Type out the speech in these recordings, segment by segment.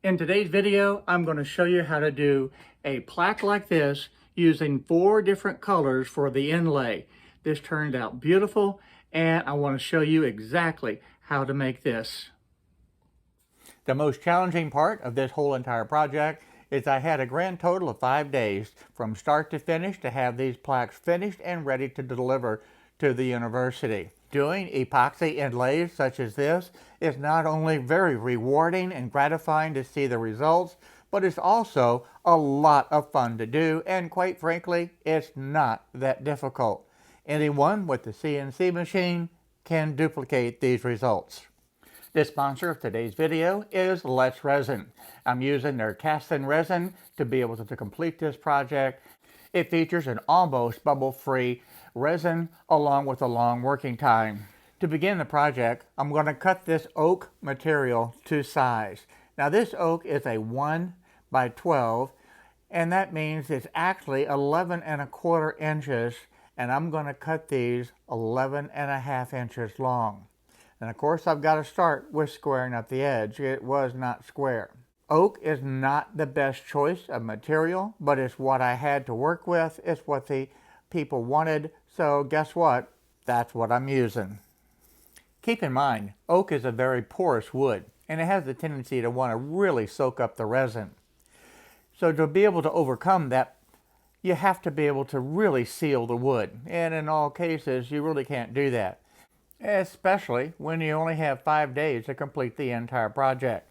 In today's video, I'm going to show you how to do a plaque like this using 4 different colors for the inlay. This turned out beautiful, and I want to show you exactly how to make this. The most challenging part of this whole entire project is I had a grand total of 5 days from start to finish to have these plaques finished and ready to deliver to the university. Doing epoxy inlays such as this is not only very rewarding and gratifying to see the results, but it's also a lot of fun to do, and quite frankly, it's not that difficult. Anyone with the CNC machine can duplicate these results. The sponsor of today's video is Resin. I'm using their cast-in resin to be able to complete this project. It features an almost bubble-free resin along with a long working time. To begin the project, I'm going to cut this oak material to size. Now this oak is a 1 by 12, and that means it's actually 11 1/4 inches, and I'm going to cut these 11 1/2 inches long. And of course I've got to start with squaring up the edge. It was not square. Oak is not the best choice of material, but it's what I had to work with. It's what the people wanted, so guess what? That's what I'm using. Keep in mind, oak is a very porous wood, and it has the tendency to want to really soak up the resin. So to be able to overcome that, you have to be able to really seal the wood, and in all cases, you really can't do that, especially when you only have 5 days to complete the entire project.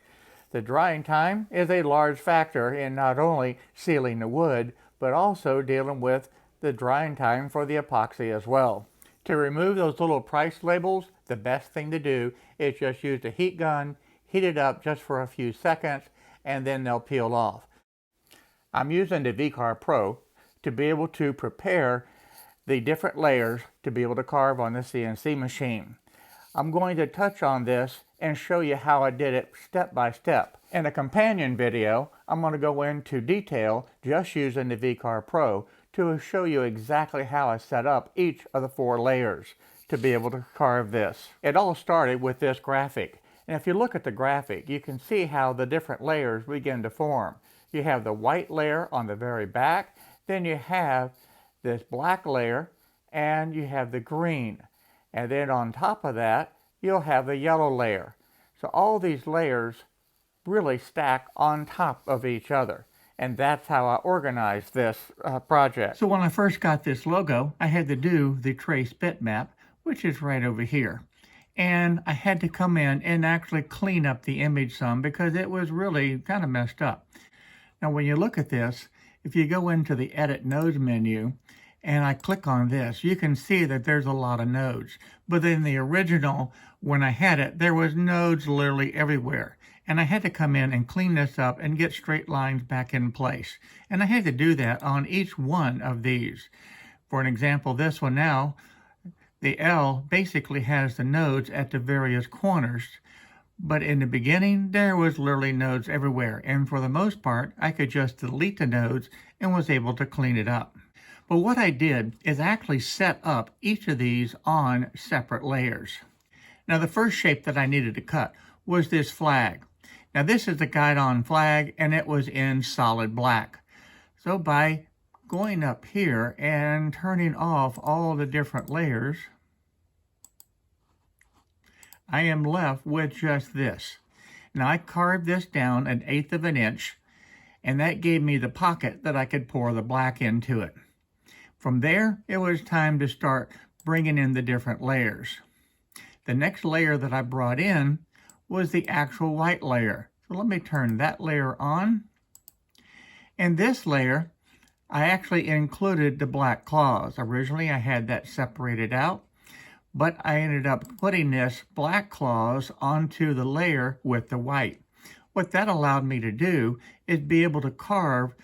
The drying time is a large factor in not only sealing the wood, but also dealing with the drying time for the epoxy as well. To remove those little price labels, the best thing to do is just use a heat gun, heat it up just for a few seconds, and then they'll peel off. I'm using the vcarve Pro to be able to prepare the different layers to be able to carve on the CNC machine. I'm going to touch on this and show you how I did it step by step. In a companion video, I'm going to go into detail just using the vcarve Pro to show you exactly how I set up each of the 4 layers to be able to carve this. It all started with this graphic. And if you look at the graphic, you can see how the different layers begin to form. You have the white layer on the very back, then you have this black layer, and you have the green. And then on top of that, you'll have the yellow layer. So all these layers really stack on top of each other. And that's how I organized this project. So when I first got this logo, I had to do the trace bitmap, which is right over here. And I had to come in and actually clean up the image some because it was really kind of messed up. Now when you look at this, if you go into the Edit Nodes menu, and I click on this, you can see that there's a lot of nodes. But in the original, when I had it, there was nodes literally everywhere. And I had to come in and clean this up and get straight lines back in place. And I had to do that on each one of these. For an example, this one now, the L basically has the nodes at the various corners. But in the beginning, there was literally nodes everywhere. And for the most part, I could just delete the nodes and was able to clean it up. But what I did is actually set up each of these on separate layers. Now the first shape that I needed to cut was this flag. Now this is the guide-on flag, and it was in solid black. So by going up here and turning off all the different layers, I am left with just this. Now I carved this down 1/8 of an inch, and that gave me the pocket that I could pour the black into it. From there, it was time to start bringing in the different layers. The next layer that I brought in was the actual white layer. So let me turn that layer on. And this layer, I actually included the black claws. Originally, I had that separated out, but I ended up putting this black claws onto the layer with the white. What that allowed me to do is be able to carve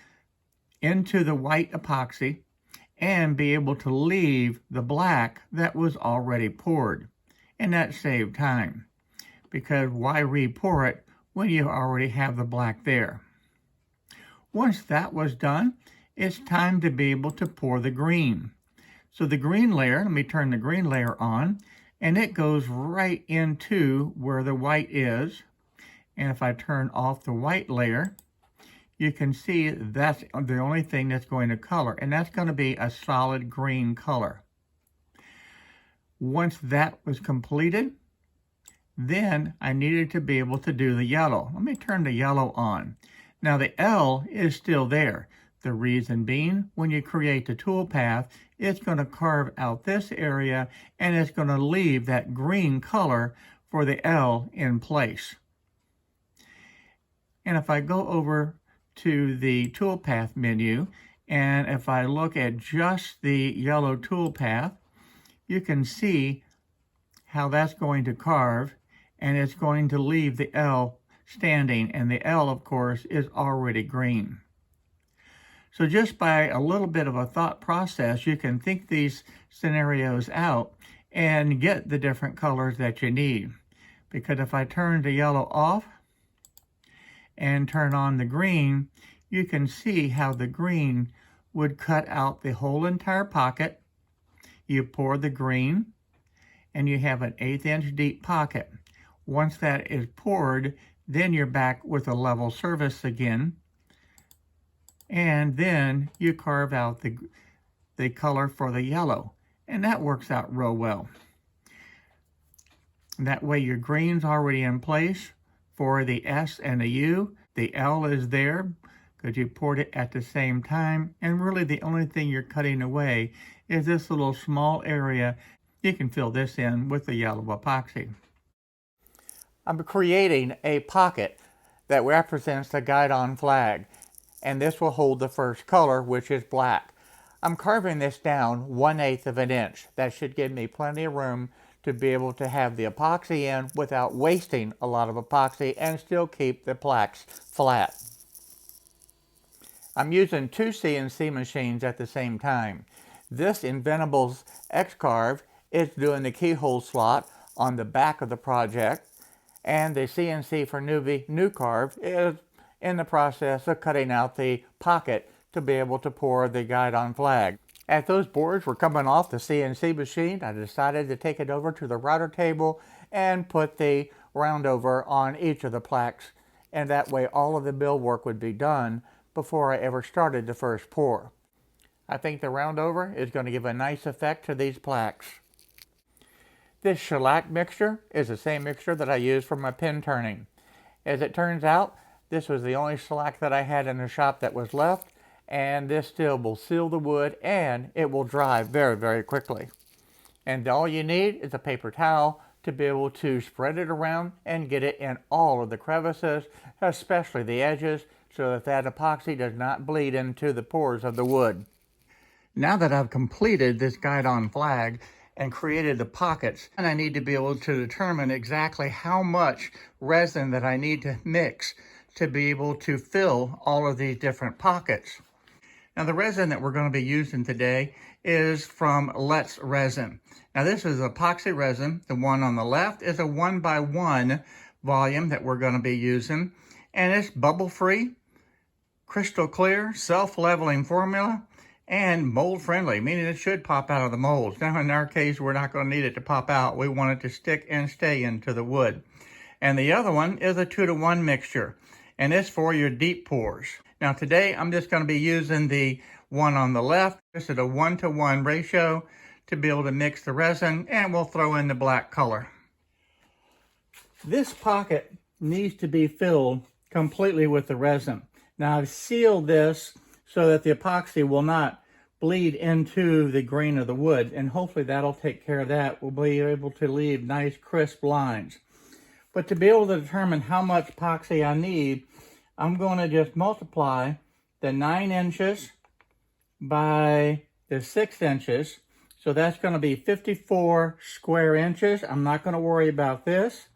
into the white epoxy and be able to leave the black that was already poured. And that saved time, because why re-pour it when you already have the black there? Once that was done, it's time to be able to pour the green. So the green layer, let me turn the green layer on, and it goes right into where the white is. And if I turn off the white layer, you can see that's the only thing that's going to color, and that's going to be a solid green color. Once that was completed, then I needed to be able to do the yellow. Let me turn the yellow on. Now the L is still there. The reason being, when you create the toolpath, it's going to carve out this area and it's going to leave that green color for the L in place. And if I go over to the toolpath menu, and if I look at just the yellow toolpath, you can see how that's going to carve, and it's going to leave the L standing, and the L, of course, is already green. So just by a little bit of a thought process, you can think these scenarios out and get the different colors that you need. Because if I turn the yellow off and turn on the green, you can see how the green would cut out the whole entire pocket. You pour the green, and you have an 1/8 inch deep pocket. Once that is poured, then you're back with a level surface again. And then you carve out the color for the yellow. And that works out real well. That way your green's already in place for the S and the U. The L is there because you poured it at the same time. And really the only thing you're cutting away is this little small area. You can fill this in with the yellow epoxy. I'm creating a pocket that represents the guidon flag, and this will hold the first color, which is black. I'm carving this down 1/8 of an inch. That should give me plenty of room to be able to have the epoxy in without wasting a lot of epoxy and still keep the plaques flat. I'm using 2 CNC machines at the same time. This Inventables X-Carve is doing the keyhole slot on the back of the project, and the CNC for New Carve is in the process of cutting out the pocket to be able to pour the guidon flag. As those boards were coming off the CNC machine, I decided to take it over to the router table and put the roundover on each of the plaques, and that way all of the mill work would be done before I ever started the first pour. I think the roundover is going to give a nice effect to these plaques. This shellac mixture is the same mixture that I use for my pin turning. As it turns out, this was the only shellac that I had in the shop that was left, and this still will seal the wood and it will dry very, very quickly. And all you need is a paper towel to be able to spread it around and get it in all of the crevices, especially the edges, so that that epoxy does not bleed into the pores of the wood. Now that I've completed this guidon flag and created the pockets, and I need to be able to determine exactly how much resin that I need to mix to be able to fill all of these different pockets. Now the resin that we're going to be using today is from Let's Resin. Now this is epoxy resin. The one on the left is a 1x1 volume that we're going to be using, and it's bubble free, crystal clear, self-leveling formula, and mold friendly, meaning it should pop out of the molds. Now in our case, we're not going to need it to pop out. We want it to stick and stay into the wood. And the other one is a 2-to-1 mixture, and it's for your deep pours. Now today, I'm just going to be using the one on the left. This is a 1-to-1 ratio to be able to mix the resin, and we'll throw in the black color. This pocket needs to be filled completely with the resin. Now I've sealed this so that the epoxy will not bleed into the grain of the wood, and hopefully that'll take care of that. We'll be able to leave nice crisp lines. But to be able to determine how much epoxy I need, I'm going to just multiply the 9 inches by the 6 inches. So that's going to be 54 square inches. I'm not going to worry about this.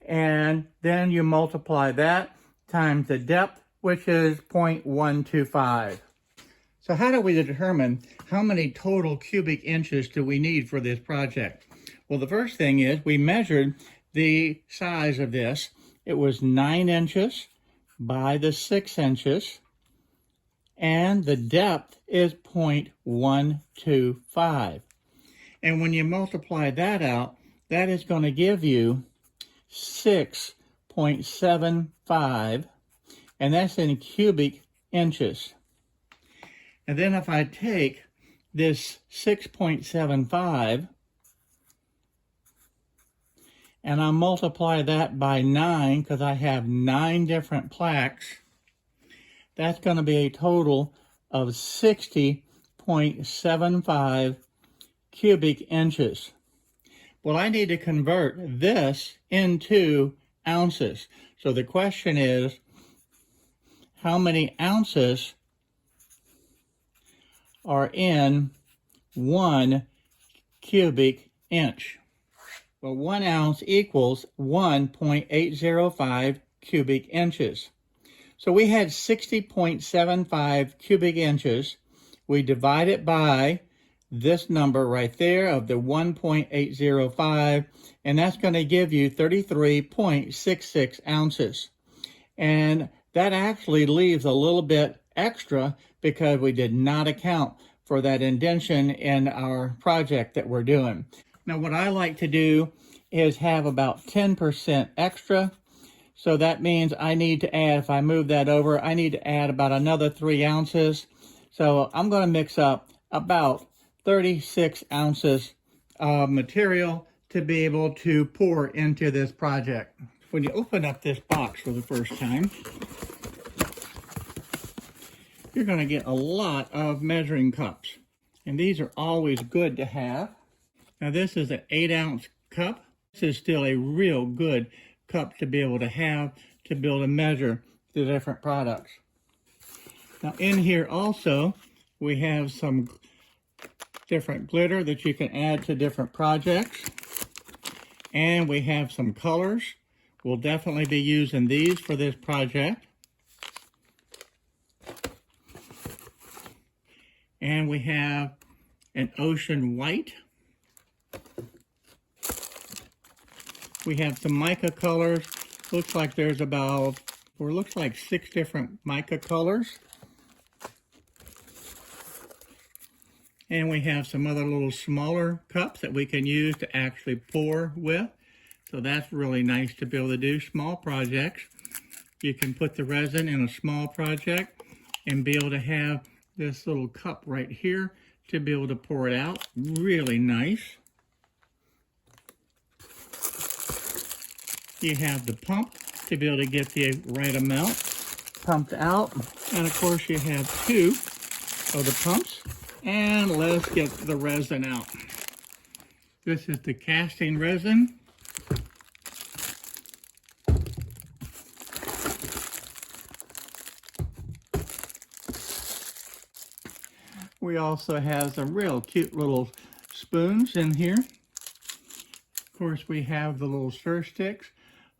And then you multiply that times the depth, which is 0.125. So how do we determine how many total cubic inches do we need for this project? Well, the first thing is we measured the size of this. It was 9 inches by the 6 inches, and the depth is 0.125. And when you multiply that out, that is going to give you 6.0 6.75, and that's in cubic inches. And then if I take this 6.75 and I multiply that by 9, because I have 9 different plaques, that's going to be a total of 60.75 cubic inches. Well, I need to convert this into ounces. So the question is, how many ounces are in 1 cubic inch? Well, 1 ounce equals 1.805 cubic inches. So we had 60.75 cubic inches. We divide it by this number right there of the 1.805, and that's going to give you 33.66 ounces. And that actually leaves a little bit extra because we did not account for that indentation in our project that we're doing. Now, what I like to do is have about 10% extra. So that means I need to add, if I move that over, I need to add about another 3 ounces. So I'm going to mix up about 36 ounces of material to be able to pour into this project. When you open up this box for the first time, you're going to get a lot of measuring cups. And these are always good to have. Now this is an 8-ounce cup. This is still a real good cup to be able to have to be able to measure the different products. Now in here also, we have some different glitter that you can add to different projects. And we have some colors. We'll definitely be using these for this project. And we have an ocean white. We have some mica colors. Looks like there's about, or looks like 6 different mica colors. And we have some other little smaller cups that we can use to actually pour with. So that's really nice to be able to do small projects. You can put the resin in a small project and be able to have this little cup right here to be able to pour it out. Really nice. You have the pump to be able to get the right amount pumped out. And of course you have 2 of the pumps. And let's get the resin out. This is the casting resin. We also have some real cute little spoons in here. Of course, we have the little stir sticks,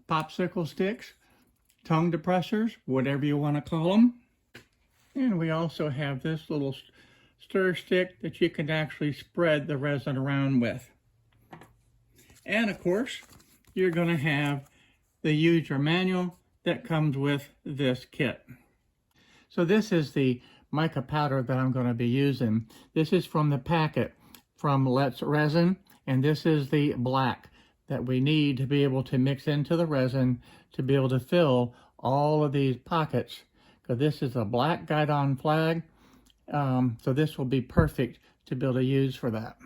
popsicle sticks, tongue depressors, whatever you want to call them. And we also have this little stir stick that you can actually spread the resin around with. And of course, you're going to have the user manual that comes with this kit. So this is the mica powder that I'm going to be using. This is from the packet from Let's Resin, and this is the black that we need to be able to mix into the resin to be able to fill all of these pockets. Because this is a black guidon flag, so this will be perfect to be able to use for that.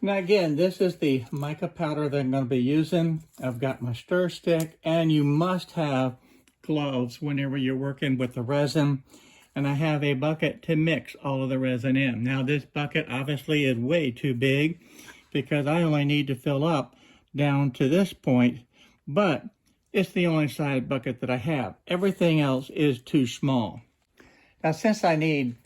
Now again, this is the mica powder that I'm going to be using. I've got my stir stick, and you must have gloves whenever you're working with the resin. And I have a bucket to mix all of the resin in. Now this bucket obviously is way too big because I only need to fill up down to this point, but it's the only size bucket that I have. Everything else is too small. Now since I need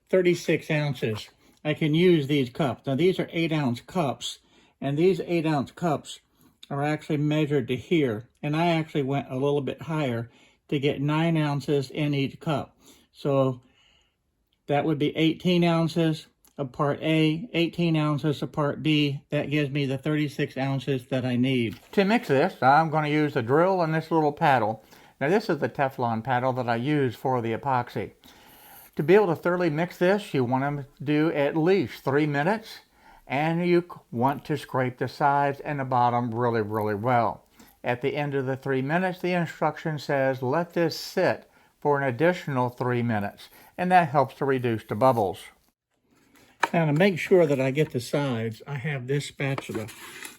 36 ounces, I can use these cups. Now these are 8-ounce cups, and these 8-ounce cups are actually measured to here, and I actually went a little bit higher to get 9 ounces in each cup. So that would be 18 ounces of part A, 18 ounces of part B. That gives me the 36 ounces that I need. To mix this, I'm going to use a drill and this little paddle. Now this is the Teflon paddle that I use for the epoxy. To be able to thoroughly mix this, you want to do at least 3 minutes, and you want to scrape the sides and the bottom really, really well. At the end of the 3 minutes, the instruction says let this sit for an additional 3 minutes, and that helps to reduce the bubbles. Now, to make sure that I get the sides, I have this spatula,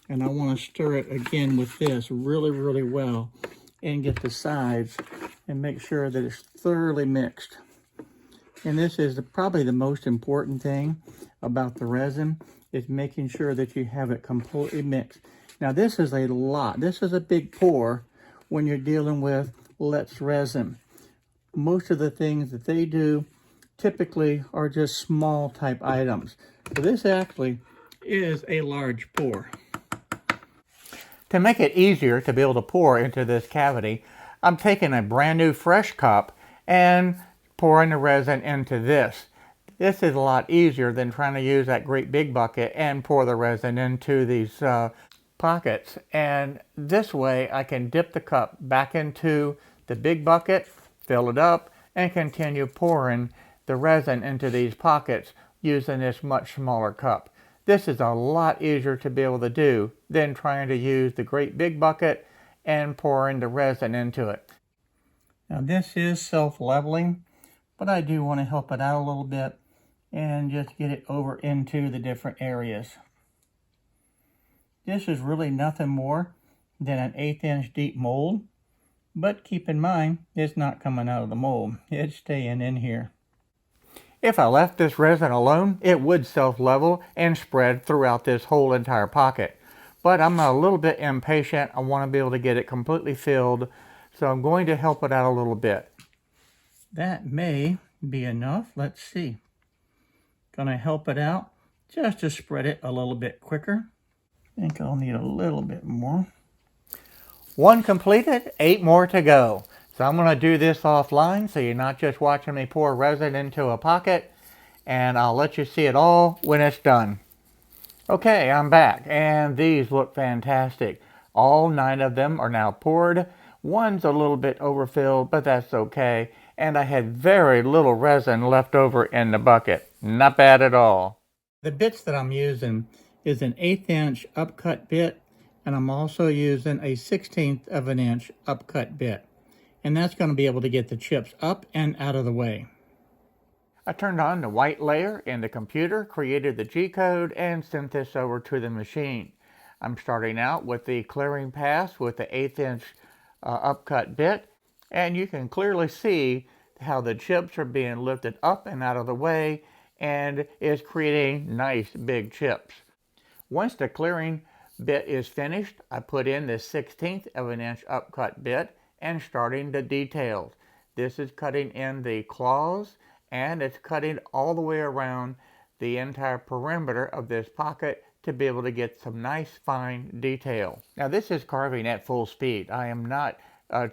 and I want to stir it again with this really well and get the sides and make sure that it's thoroughly mixed. And this is probably the most important thing about the resin, is making sure that you have it completely mixed. Now, this is a lot. This is a big pour when you're dealing with Let's Resin. Most of the things that they do typically are just small type items. So this actually is a large pour. To make it easier to be able to pour into this cavity, I'm taking a brand new fresh cup and pouring the resin into this. This is a lot easier than trying to use that great big bucket and pour the resin into these pockets. And this way I can dip the cup back into the big bucket, fill it up, and continue pouring the resin into these pockets using this much smaller cup. This is a lot easier to be able to do than trying to use the great big bucket and pouring the resin into it. Now, this is self-leveling, but I do want to help it out a little bit and just get it over into the different areas. This is really nothing more than an 1/8 inch deep mold, but keep in mind, it's not coming out of the mold. It's staying in here. If I left this resin alone, it would self-level and spread throughout this whole entire pocket. But I'm a little bit impatient. I want to be able to get it completely filled, so I'm going to help it out a little bit. That may be enough. Let's see. Gonna help it out just to spread it a little bit quicker. I think I'll need a little bit more. 1 completed, 8 more to go. So I'm going to do this offline so you're not just watching me pour resin into a pocket, and I'll let you see it all when it's done. Okay, I'm back, and these look fantastic. All 9 of them are now poured. One's a little bit overfilled, but that's okay. And I had very little resin left over in the bucket. Not bad at all. The bits that I'm using is an 1/8 inch upcut bit, and I'm also using a 1/16 of an inch upcut bit. And that's going to be able to get the chips up and out of the way. I turned on the white layer in the computer, created the G-code, and sent this over to the machine. I'm starting out with the clearing pass with the 1/8 inch upcut bit, and you can clearly see how the chips are being lifted up and out of the way, and is creating nice big chips. Once the clearing bit is finished, I put in the 1/16 of an inch upcut bit and starting the details. This is cutting in the claws, and it's cutting all the way around the entire perimeter of this pocket to be able to get some nice fine detail. Now, this is carving at full speed. I am not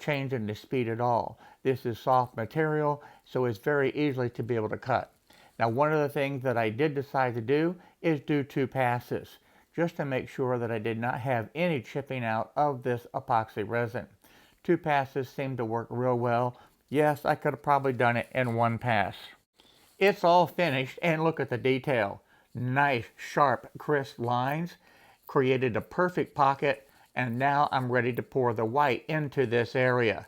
changing the speed at all. This is soft material, so it's very easily to be able to cut. Now, one of the things that I did decide to do is do 2 passes, just to make sure that I did not have any chipping out of this epoxy resin. 2 passes seemed to work real well. Yes, I could have probably done it in 1 pass. It's all finished, and look at the detail. Nice, sharp, crisp lines. Created a perfect pocket, and now I'm ready to pour the white into this area.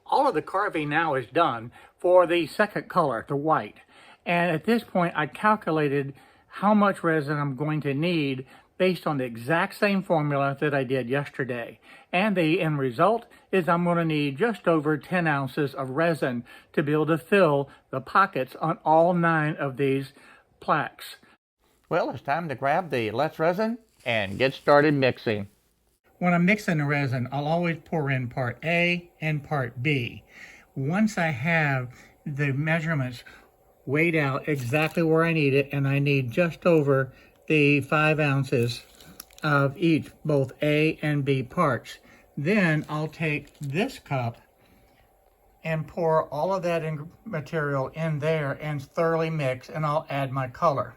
All of the carving now is done for the second color, the white. And at this point, I calculated how much resin I'm going to need based on the exact same formula that I did yesterday. And the end result is I'm going to need just over 10 ounces of resin to be able to fill the pockets on all 9 of these plaques. Well, it's time to grab the Let's Resin and get started mixing. When I'm mixing the resin, I'll always pour in part A and part B. Once I have the measurements weighed out exactly where I need it, and I need just over the 5 ounces of each, both A and B parts. Then I'll take this cup and pour all of that material in there and thoroughly mix, and I'll add my color.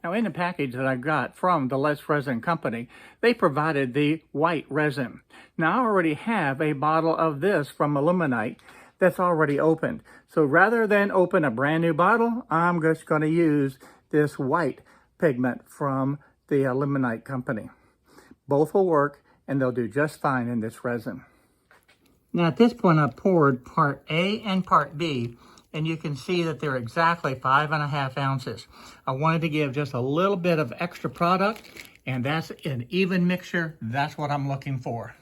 Now, in the package that I got from the Let's Resin company, they provided the white resin. Now, I already have a bottle of this from Illuminate that's already opened. So rather than open a brand new bottle, I'm just going to use this white pigment from the Illuminate company. Both will work, and they'll do just fine in this resin. Now at this point I've poured part A and part B, and you can see that they're exactly 5.5 ounces. I wanted to give just a little bit of extra product, and that's an even mixture. That's what I'm looking for.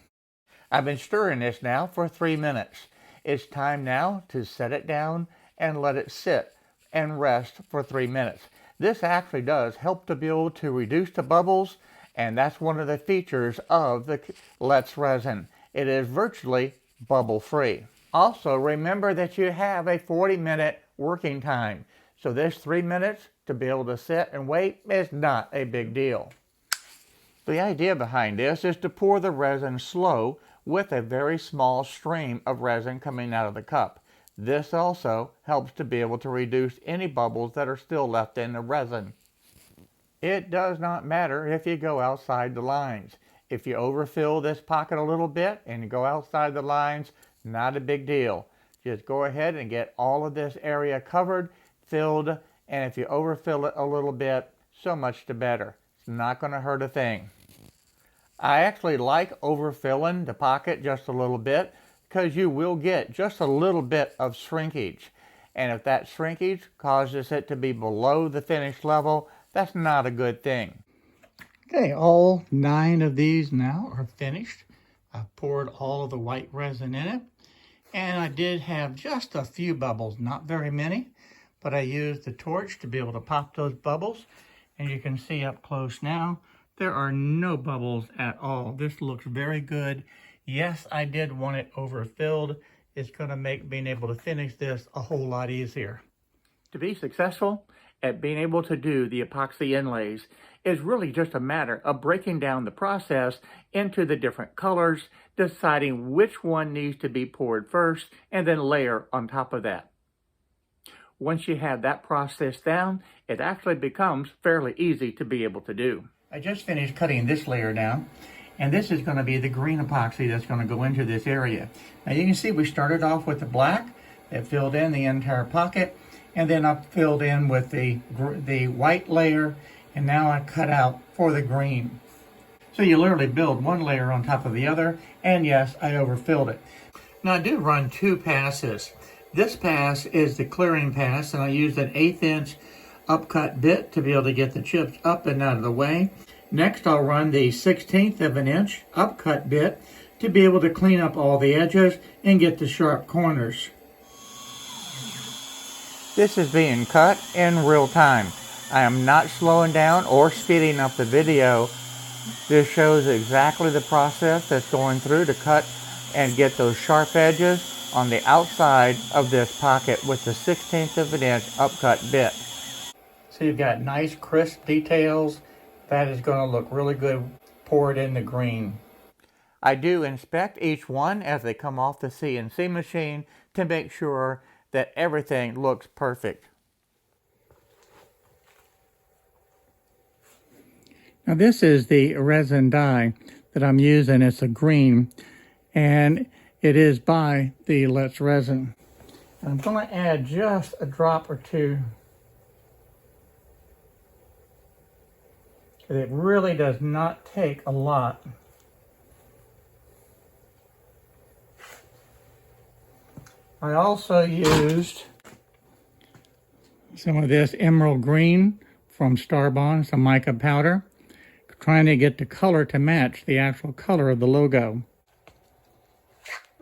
I've been stirring this now for 3 minutes. It's time now to set it down and let it sit and rest for 3 minutes. This actually does help to be able to reduce the bubbles, and that's one of the features of the Let's Resin. It is virtually bubble free. Also, remember that you have a 40-minute working time. So this 3 minutes to be able to sit and wait is not a big deal. The idea behind this is to pour the resin slow with a very small stream of resin coming out of the cup. This also helps to be able to reduce any bubbles that are still left in the resin. It does not matter if you go outside the lines. If you overfill this pocket a little bit and you go outside the lines, not a big deal. Just go ahead and get all of this area covered, filled, and if you overfill it a little bit, so much the better. It's not going to hurt a thing. I actually like overfilling the pocket just a little bit because you will get just a little bit of shrinkage. And if that shrinkage causes it to be below the finished level, that's not a good thing. Okay, all 9 of these now are finished. I've poured all of the white resin in it. And I did have just a few bubbles, not very many, but I used the torch to be able to pop those bubbles. And you can see up close now, there are no bubbles at all. This looks very good. Yes, I did want it overfilled. It's going to make being able to finish this a whole lot easier. To be successful at being able to do the epoxy inlays is really just a matter of breaking down the process into the different colors, deciding which one needs to be poured first, and then layer on top of that. Once you have that process down, it actually becomes fairly easy to be able to do. I just finished cutting this layer now, and this is going to be the green epoxy that's going to go into this area. Now you can see we started off with the black that filled in the entire pocket, and then I filled in with the white layer, and now I cut out for the green. So you literally build one layer on top of the other, and yes, I overfilled it. Now I do run 2 passes. This pass is the clearing pass, and I used an 1/8 inch upcut bit to be able to get the chips up and out of the way. Next I'll run the 1/16 of an inch upcut bit to be able to clean up all the edges and get the sharp corners. This is being cut in real time. I am not slowing down or speeding up the video. This shows exactly the process that's going through to cut and get those sharp edges on the outside of this pocket with the 1/16 of an inch upcut bit. So you've got nice crisp details. That is going to look really good poured in the green. I do inspect each one as they come off the CNC machine to make sure that everything looks perfect. Now this is the resin dye that I'm using. It's a green, and it is by the Let's Resin. I'm going to add just a drop or two. It really does not take a lot. I also used some of this emerald green from Starbond, some mica powder, trying to get the color to match the actual color of the logo.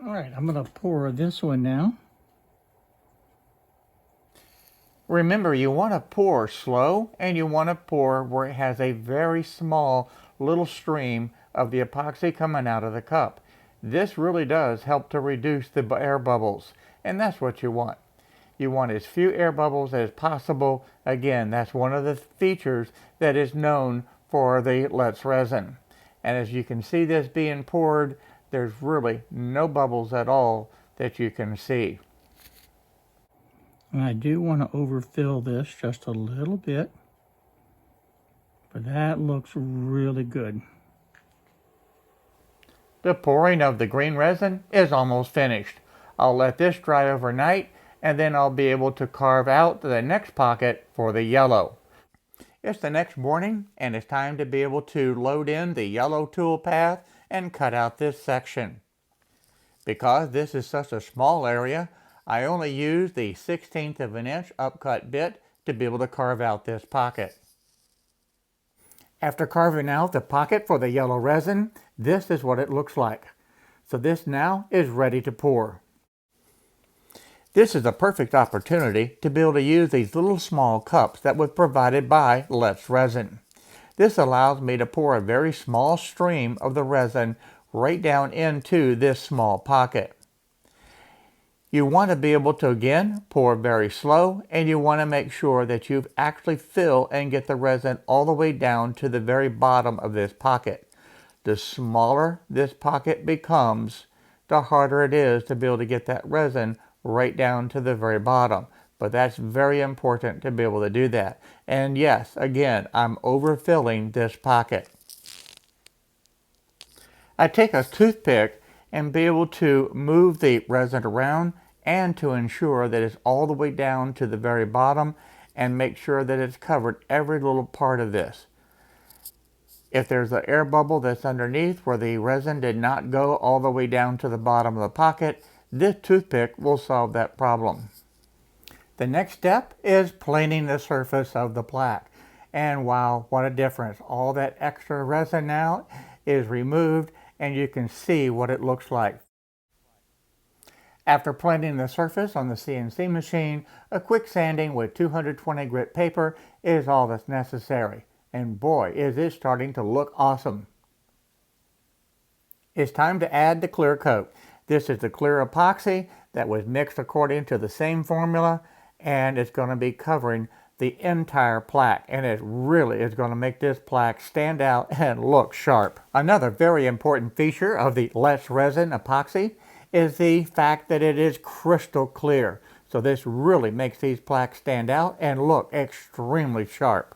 All right, I'm going to pour this one now. Remember, you want to pour slow, and you want to pour where it has a very small little stream of the epoxy coming out of the cup. This really does help to reduce the air bubbles, and that's what you want. You want as few air bubbles as possible. Again, that's one of the features that is known for the Let's Resin. And as you can see this being poured, there's really no bubbles at all that you can see. And I do want to overfill this just a little bit, but that looks really good. The pouring of the green resin is almost finished. I'll let this dry overnight, and then I'll be able to carve out the next pocket for the yellow. It's the next morning, and it's time to be able to load in the yellow toolpath and cut out this section. Because this is such a small area, I only used the 1/16 of an inch upcut bit to be able to carve out this pocket. After carving out the pocket for the yellow resin, this is what it looks like. So this now is ready to pour. This is a perfect opportunity to be able to use these little small cups that was provided by Let's Resin. This allows me to pour a very small stream of the resin right down into this small pocket. You want to be able to, again, pour very slow, and you want to make sure that you actually fill and get the resin all the way down to the very bottom of this pocket. The smaller this pocket becomes, the harder it is to be able to get that resin right down to the very bottom. But that's very important to be able to do that. And yes, again, I'm overfilling this pocket. I take a toothpick and be able to move the resin around and to ensure that it's all the way down to the very bottom and make sure that it's covered every little part of this. If there's an air bubble that's underneath where the resin did not go all the way down to the bottom of the pocket, this toothpick will solve that problem. The next step is planing the surface of the plaque. And wow, what a difference. All that extra resin now is removed and you can see what it looks like. After planing the surface on the CNC machine, a quick sanding with 220 grit paper is all that's necessary. And boy, is it starting to look awesome. It's time to add the clear coat. This is the clear epoxy that was mixed according to the same formula, and it's going to be covering the entire plaque, and it really is going to make this plaque stand out and look sharp. Another very important feature of the Let's Resin epoxy is the fact that it is crystal clear. So this really makes these plaques stand out and look extremely sharp.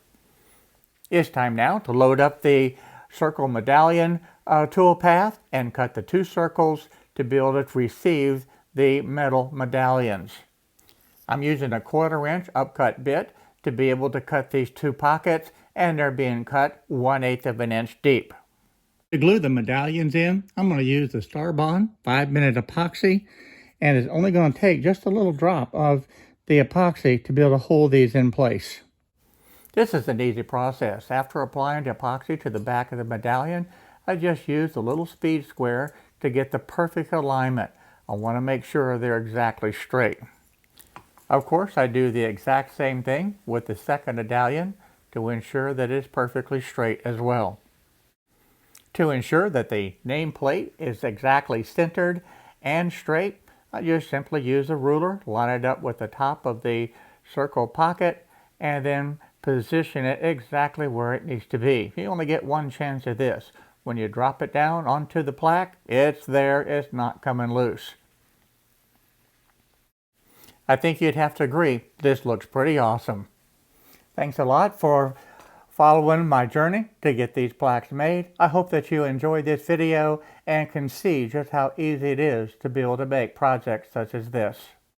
It's time now to load up the circle medallion toolpath and cut the 2 circles to be able to receive the metal medallions. I'm using a 1/4 inch upcut bit to be able to cut these 2 pockets, and they're being cut 1/8 of an inch deep. To glue the medallions in, I'm going to use the Starbond 5-minute epoxy, and it's only going to take just a little drop of the epoxy to be able to hold these in place. This is an easy process. After applying the epoxy to the back of the medallion, I just used a little speed square to get the perfect alignment. I want to make sure they're exactly straight. Of course, I do the exact same thing with the second medallion to ensure that it's perfectly straight as well. To ensure that the nameplate is exactly centered and straight, I just simply use a ruler, line it up with the top of the circle pocket, and then position it exactly where it needs to be. You only get one chance at this. When you drop it down onto the plaque, it's there, it's not coming loose. I think you'd have to agree, this looks pretty awesome. Thanks a lot for following my journey to get these plaques made. I hope that you enjoyed this video and can see just how easy it is to be able to make projects such as this.